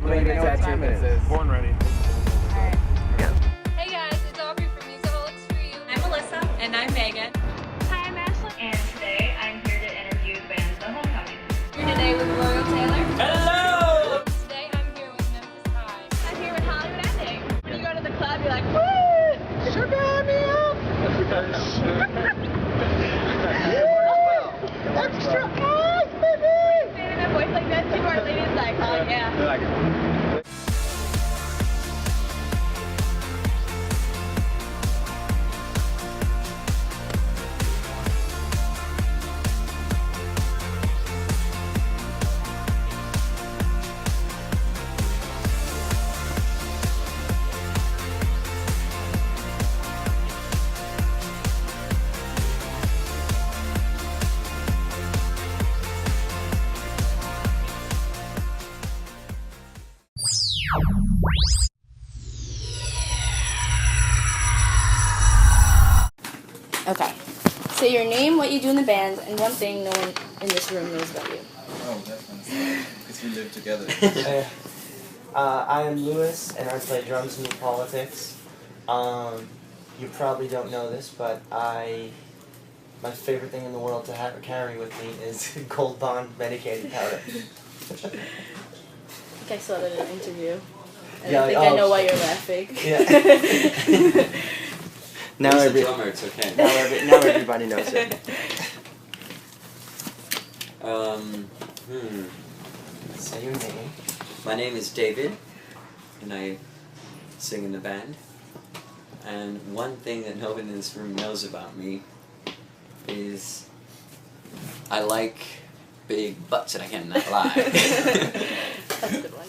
Don't even know what time it is. Born ready. Alright. Yeah. Hey guys, it's Aubrey from Musicholics4U. I'm Melissa. And I'm Megan. Hi, I'm Ashley. And today I'm here to interview the band The Homecoming. Here today with Royal Taylor. Hello! Today I'm here with Memphis High. I'm here with Hollywood Ending. When you go to the club, you're like, woo! Sugar me up! Extra ice, baby! Saying in a voice like that, two more ladies like, oh yeah. Okay. Say your name, what you do in the band, and one thing no one in this room knows about you. Oh, that's fun. Because we live together. I am Lewis, and I play drums in Musicholics. You probably don't know this, but my favorite thing in the world to carry with me is Gold Bond medicated powder. I think I saw that in an interview. And Yeah, I think like, I know oh. why you're laughing. Yeah. Now, He's the drummer, it's okay. now everybody knows it. Say your name. My name is David, and I sing in the band. And one thing that no one in this room knows about me is I like big butts, and I cannot lie. That's a good one.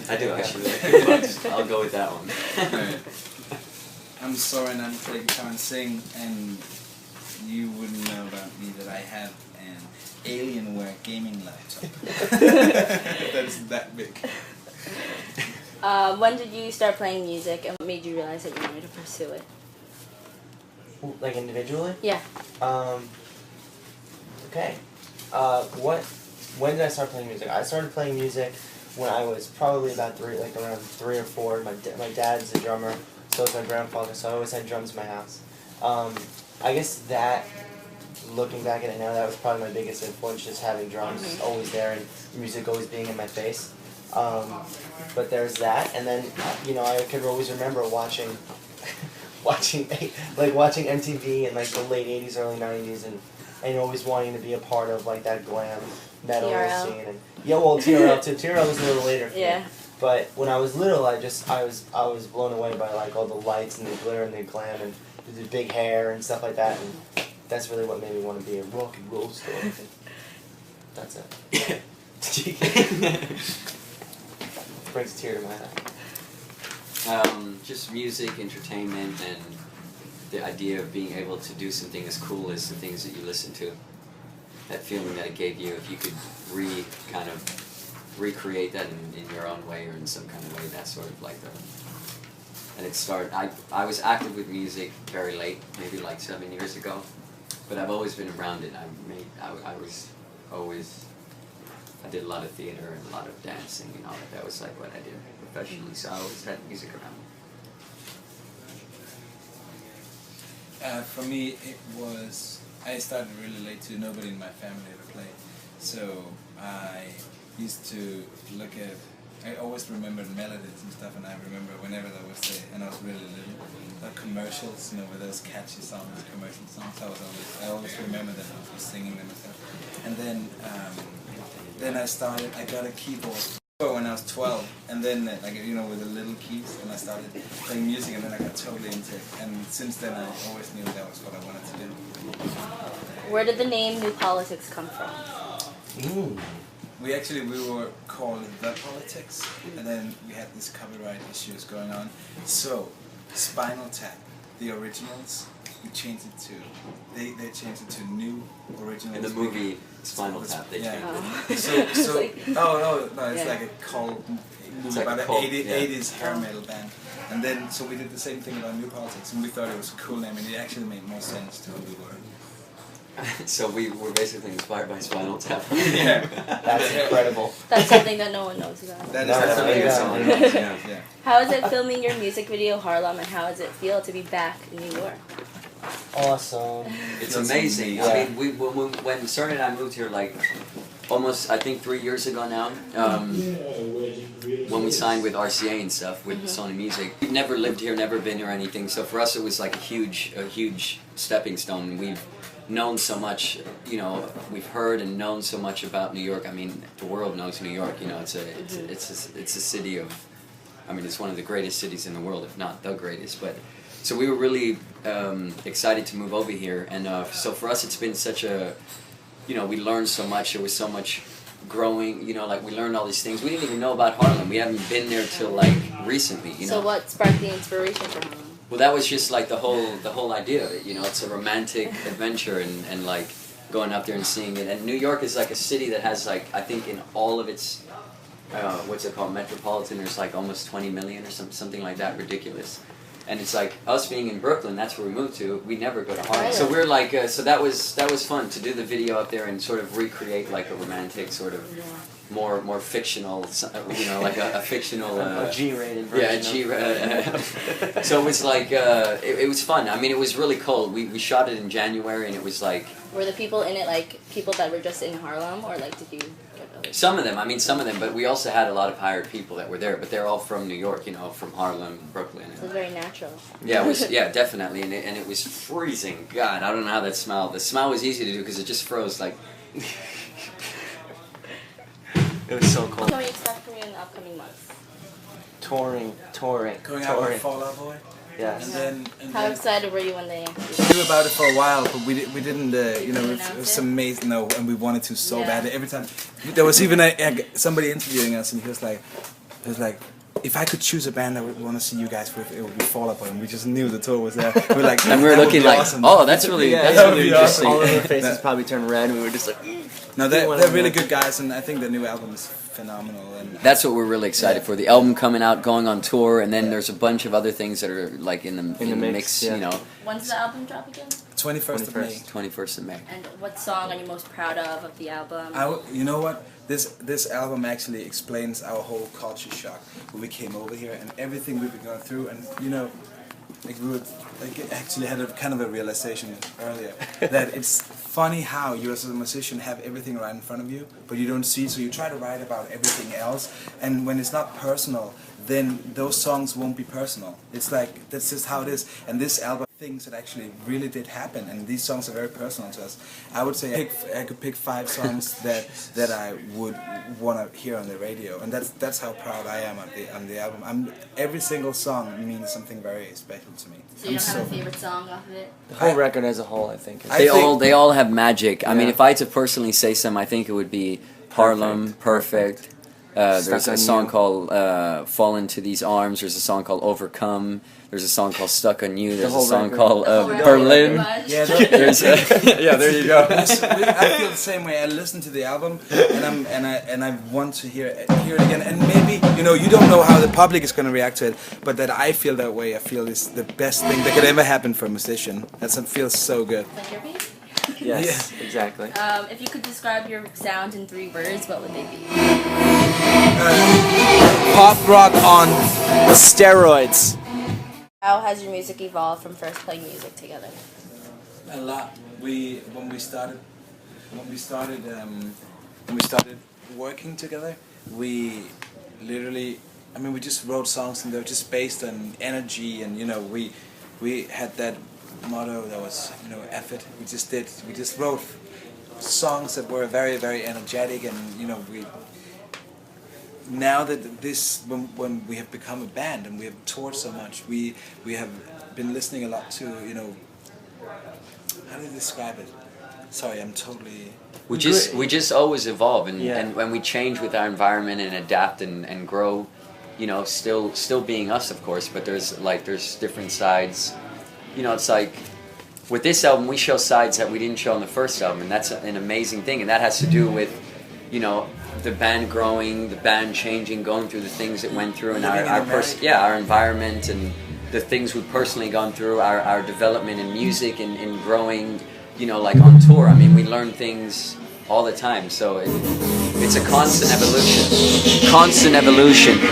I do actually like big butts. I'll go with that one. Alright. I'm Soren, I'm play guitar and sing, and you wouldn't know about me that I have an Alienware gaming laptop. That's that big. When did you start playing music, and what made you realize that you wanted to pursue it? Like individually? Yeah. Okay. When did I start playing music? I started playing music when I was probably about around 3 or 4. My dad's a drummer, so is my grandfather, so I always had drums in my house. I guess that, looking back at it now, that was probably my biggest influence, just having drums always there and music always being in my face. But there's that, and then, I could always remember watching MTV in like the late 80s, early 90s, and always wanting to be a part of like that glam metal TRL. scene. And TRL too. TRL was a little later for me. Yeah. But when I was little, I was blown away by like all the lights and the glitter and the glam and the big hair and stuff like that, and that's really what made me want to be a rock and roll star. That's it. Brings a tear to my eye. Just music, entertainment, and the idea of being able to do something as cool as the things that you listen to. That feeling that it gave you, if you could recreate that in your own way or in some kind of way, that's sort of like the... And it started, I was active with music very late, maybe like 7 years ago, but I've always been around it. I did a lot of theater and a lot of dancing and all that. That was like what I did professionally, so I always had music around me. For me, I started really late too. Nobody in my family ever played. So I used to look at, I always remembered melodies and stuff, and I remember whenever there was and I was really little, the commercials, with those catchy songs, commercial songs, I always remember them, I was singing them and stuff. And then I got a keyboard when I was 12, and then with the little keys, and I started playing music, and then I got totally into it. And since then I always knew that was what I wanted to do. Where did the name New Politics come from? We were called The Politics, and then we had these copyright issues going on. So, Spinal Tap, the originals, we changed it to, they changed it to New Originals. In the movie Spinal Tap, they changed it. It's like a cult movie like about a an cult, 80s hair metal band. And then, so we did the same thing about New Politics, and we thought it was a cool name, and it actually made more sense to who we were. So we were basically inspired by Spinal Tap. Yeah. That's incredible. That's something that no one knows about. That is No, That's no, something yeah. that someone knows, yeah. Yeah. How is it filming your music video Harlem, and how does it feel to be back in New York? Awesome. It's Feels amazing. amazing. I mean, when Serena and I moved here, like almost I think 3 years ago now, when we signed with RCA and stuff with Sony Music, we've never lived here, never been here or anything. So for us, it was like a huge stepping stone. We've known so much, you know, we've heard and known so much about New York. I mean, the world knows New York. You know, it's a city of, I mean, it's one of the greatest cities in the world, if not the greatest. But so we were really excited to move over here, and so for us, it's been such a, you know, we learned so much. There was so much growing, you know, like we learned all these things. We didn't even know about Harlem. We haven't been there till like recently, you know. So what sparked the inspiration for Harlem? Well, that was just like the whole idea of it, you know. It's a romantic adventure, and like going up there and seeing it. And New York is like a city that has like, I think in all of its what's it called, metropolitan, there's like almost 20 million or something like that, ridiculous. And it's like us being in Brooklyn, that's where we moved to. We never go to Harlem, Right. so we're like, so that was fun to do the video up there and sort of recreate like a romantic sort of more fictional, you know, like a fictional. A G-rated version. Yeah, so it was like it was fun. I mean, it was really cold. We shot it in January, and it was like Were the people in it like people that were just in Harlem, or like did you get others? some of them. I mean, some of them, but we also had a lot of hired people that were there. But they're all from New York, you know, from Harlem, Brooklyn. So it's very natural. Yeah, it was. Yeah, definitely, and it was freezing. God, I don't know how that smelled. The smell was easy to do because it just froze like. It was so What cool. can we expect from you in the upcoming months? Touring. Going out with touring. Fall Out Boy. Yes. And How then excited were you when they actually? we knew about it for a while, but we didn't, you know, you it announce was it? amazing. No, and we wanted to so Yeah. bad. Every time, there was even somebody interviewing us, and he was like, if I could choose a band I would want to see you guys with, it would be Fall Out Boy. And we just knew the tour was there. We're like, And we were that would looking be like, awesome. oh, that's really Yeah, that's that would really be interesting. All of our faces Yeah. probably turned red, and we were just like. No, We wanna they're really know. good guys, and I think the new album is phenomenal. And That's what we're really excited for. The album coming out, going on tour, and then there's a bunch of other things that are like in the mix. yeah. You know, When's the album drop again? 21st of May. 21st of May. And what song are you most proud of the album? You know what? This album actually explains our whole culture shock when we came over here and everything we've been going through, and you know, like we would actually had a kind of a realization earlier that it's funny how you as a musician have everything right in front of you, but you don't see, so you try to write about everything else, and when it's not personal, then those songs won't be personal. It's like that's just how it is. And this album, things that actually really did happen, and these songs are very personal to us. I would say I could pick 5 songs that I would want to hear on the radio, and that's how proud I am on the album. Every single song means something very special to me. So you don't have a favorite song off of it? The whole record as a whole, I think. Is They all have magic. I mean, Yeah. if I had to personally say some, I think it would be Harlem, Perfect. There's Stuck a on song You. called Fall Into These Arms. There's a song called Overcome. There's a song called Stuck on You. There's a whole song record. called The whole record, Berlin. pretty much. Yeah, There's yeah, there you go. I feel the same way. I listen to the album and I want to hear it again. And maybe you don't know how the public is going to react to it, but that I feel that way. I feel is the best thing that could ever happen for a musician. That feels so good. Like your beat? Yes, exactly. If you could describe your sound in 3 words, what would they be? Pop rock on steroids. How has your music evolved from first playing music together? A lot. When we started working together, we literally, we just wrote songs and they were just based on energy, and we had that motto that was effort. We just wrote songs that were very, very energetic, and we. Now that when we have become a band and we have toured so much, we have been listening a lot to how do you describe it? Sorry, I'm totally. We just always evolve, and Yeah. and when we change with our environment and adapt and grow, still being us, of course. But there's different sides. It's like with this album we show sides that we didn't show on the first album, and that's an amazing thing, and that has to do with the band growing, the band changing, going through the things it went through, and Living in our America. our environment, and the things we've personally gone through, our development in music, and growing, you know, like on tour. I mean, we learn things all the time, so it's a constant evolution. Constant evolution. What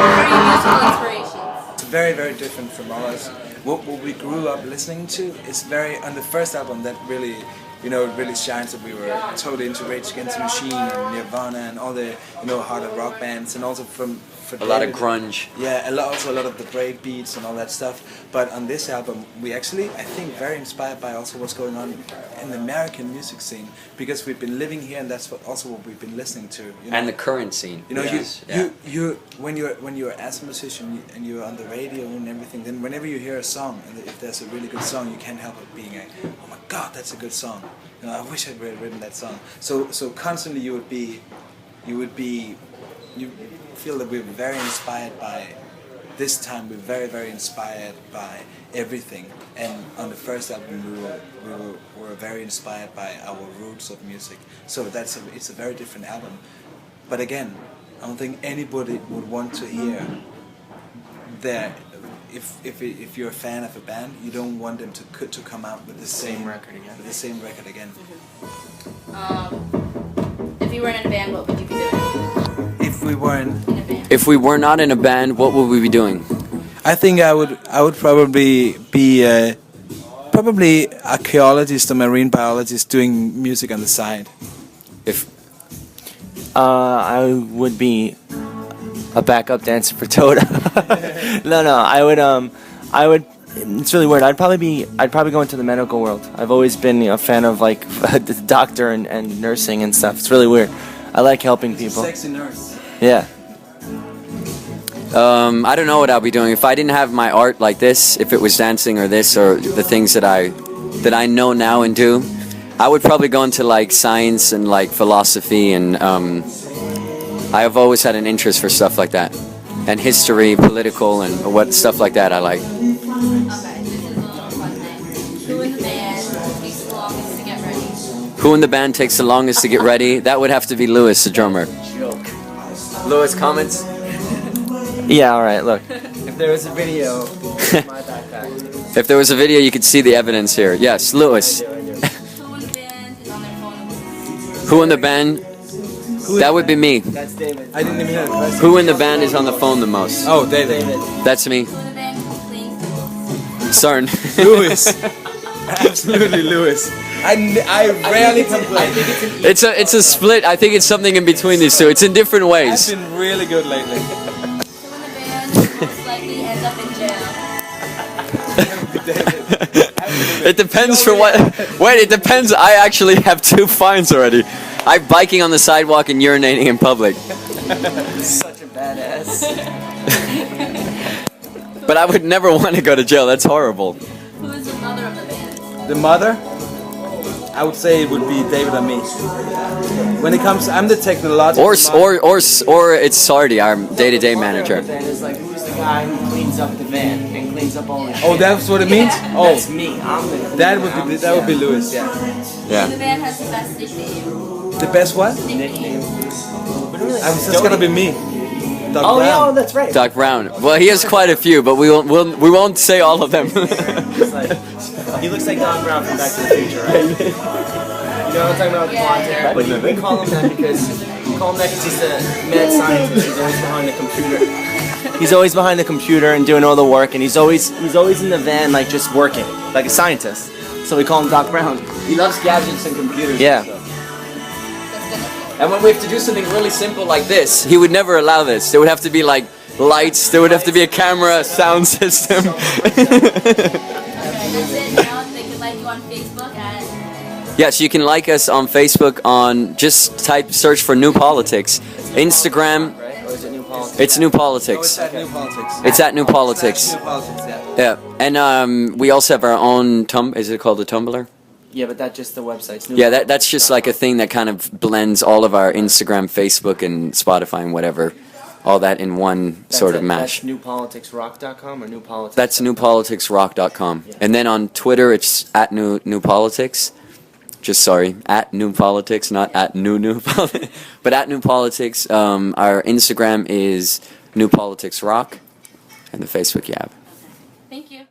are your musical inspirations? It's very, very different from ours. What we grew up listening to is very, on the first album that really, you know, really shines that we were totally into Rage Against the Machine and Nirvana and all the, you know, harder rock bands, and also for A lot of grunge. Yeah, also a lot of the break beats and all that stuff. But on this album, we actually, I think, very inspired by also what's going on in the American music scene, because we've been living here, and that's also what we've been listening to. You know? And the current scene. You know, yes. you when you're as a musician and you're on the radio and everything, then whenever you hear a song, and if there's a really good song, you can't help but being like, oh my God, that's a good song. You know, I wish I'd written that song. So constantly you feel that we're very inspired by. This time we're very, very inspired by everything. And on the first album we were very inspired by our roots of music. So it's a very different album. But again, I don't think anybody would want to hear that. If you're a fan of a band, you don't want them to come out with the same record again. With the same record again. If you weren't in a band, what would you be doing? If we weren't In a band. If we were not in a band, what would we be doing? I think I would probably be probably archaeologist or marine biologist doing music on the side. If I would be a backup dancer for Toto. No, I would. It's really weird. I'd probably go into the medical world. I've always been a fan of like the doctor and nursing and stuff. It's really weird. I like helping people. Sexy nurse. Yeah. I don't know what I'll be doing if I didn't have my art like this. If it was dancing or this or the things that I know now and do, I would probably go into like science and like philosophy, and I have always had an interest for stuff like that, and history, political, and what stuff like that I like. Okay, this is a little fun thing. Who in the band takes the longest to get ready? Who in the band takes the longest to get ready? That would have to be Lewis, the drummer. Lewis, comments? Yeah. All right. Look, if there was a video, my backpack. If there was a video, you could see the evidence here. Yes, Lewis. Who in the band is on their phone the most? Who in the band? That would be me. That's David. I didn't even hear the question. Who in the band is on the phone the most? Oh, David. That's me. Who in the band can clean? Cern. Lewis. Absolutely Lewis. I rarely complain. It's a split. I think it's something in between these two. It's in different I've ways. been really good lately. Who in the band will most likely end up in jail? It depends for what. Wait, it depends. I actually have 2 fines already. I'm biking on the sidewalk and urinating in public. Such a badass. But I would never want to go to jail. That's horrible. Who is the mother of the band? The mother, I would say it would be David and me. When it comes, I'm the technological. Or it's Sardi, our day-to-day manager. The band is like, who's the guy who cleans up the van and cleans up all the shit? Oh, that's what it means. Yeah. Oh, That's me. I'm the that would be Lewis. Yeah. Who in Yeah. the band has the best nickname? The best what? nickname. It's gonna be me. Doug Oh Brown. yeah, oh, that's right. Doc Brown. Well, he has quite a few, but we won't say all of them. It's like, he looks like Don Brown from Back to the Future, right? You know what I'm talking about? With blonde hair. But we call him that because he's a mad scientist. He's always behind the computer. He's always behind the computer and doing all the work, and he's always in the van, like just working, like a scientist. So we call him Doc Brown. He loves gadgets and computers. Yeah. And when we have to do something really simple like this, he would never allow this. There would have to be like lights, there would have to be a camera, sound system. That's it. Now they can like you on Facebook at. Yes, you can like us on Facebook on just search for New Politics. Instagram, Right? Or is it New Politics? it's New Oh, it's Politics. at New Politics. It's at New Politics. New Politics, yeah. Yeah, and we also have our own is it called a Tumblr? Yeah, but that's just the website. Yeah, that's just like a thing that kind of blends all of our Instagram, Facebook, and Spotify and whatever, all that in one sort of mash. That's newpoliticsrock.com or New Politics? That's newpoliticsrock.com. And then on Twitter, it's at New Politics. Just sorry, at New Politics, not at New Politics. But at New Politics, our Instagram is New Politics Rock, and the Facebook you have. Thank you.